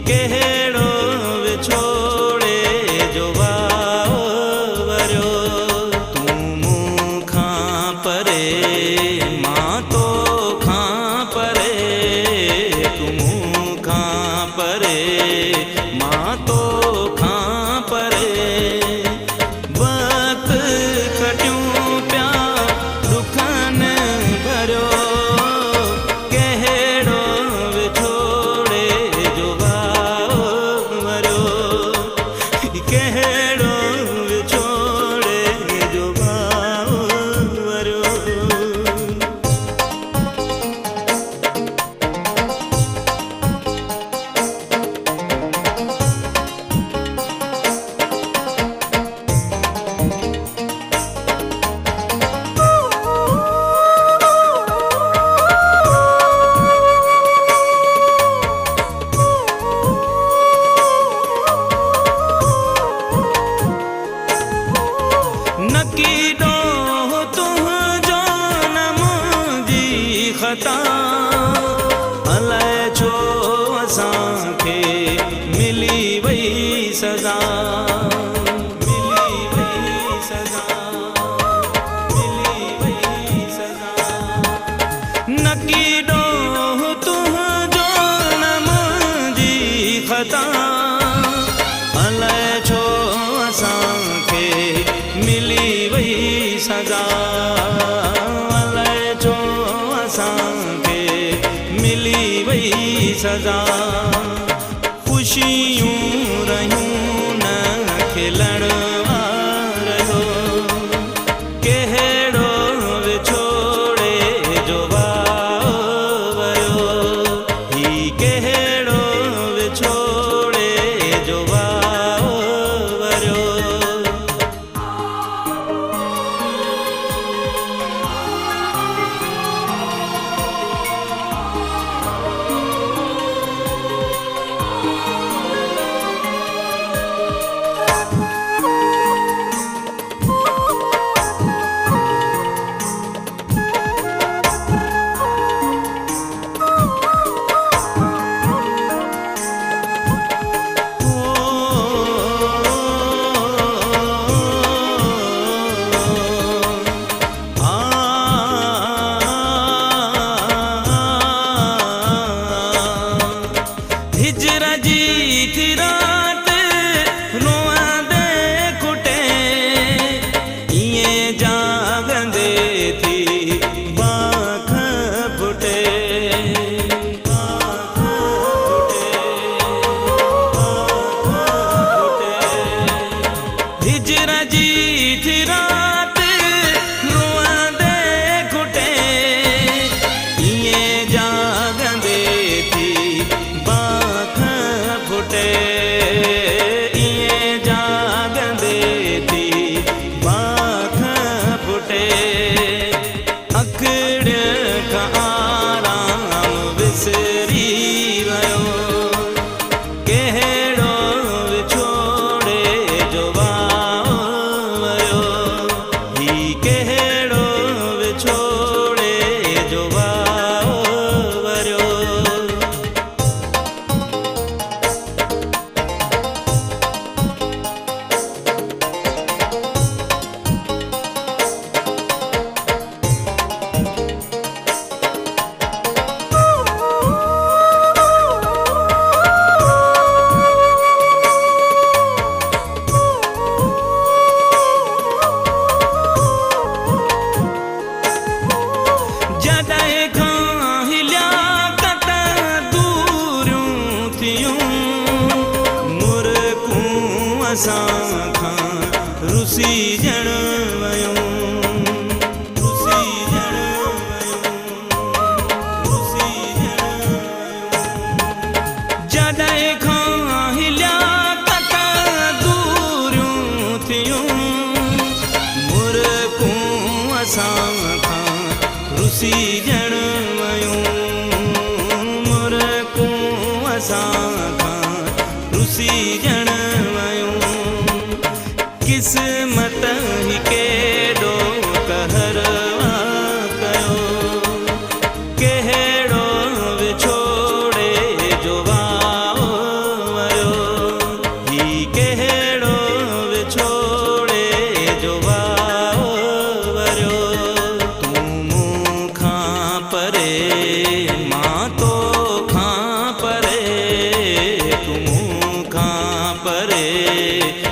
कहिड़ो विछोड़े जो वाओ वरियो तूं मूंखां परे मां तोखां परे तूं मूंखां परे मां तोखां परे वक़्त खटियूं पिया दुखनि भरियो कहिड़ो विछोड़े जो वाओ वरियो कहिड़ो विछोड़े जो वाओ वरियो। नकीडो तुझो न मुंहिंजी ख़ता अलाए छो असांखे मिली वई सज़ा मिली वई सज़ा मिली वई सज़ा नकीडो तुझो न मुंहिंजी ख़ता अलाए छो असांखे मिली वई सज़ा अलाए छो असांखे मिली वई सज़ा ख़ुशियूं रहियूं न खिलण वारो कहिड़ो विछोड़े जो वाओ वरियो ही कहिड़ो विछोड़े जो वाओ वरियो। हिजर जी थी रात रोअंदे कुटे इएं जागंदे थी बाख फुटे हिजर जी थी रात रोअंदे कुटे इएं जागंदे थी इएं जागंदे थी बाख फुटे अखड़ खां आराम विसरी वियो कहिड़ो विछोड़े जो वाओ वरियो ही कहिड़ो विछोड़े जो वाओ वरियो। जॾहिं खां हिलिया कत दूरियूं थियूं मुर्कूं असां खां रुसीजण वयूं जॾहिं खां हिलिया कत दूरियूं थियूं मुर्कूं असां खां रुसीजण वयूं मुर्कूं असां खां रुसीजण वयूं किस्मत ही केॾो कहरवा कयो कहिड़ो विछोड़े जो वाओ रे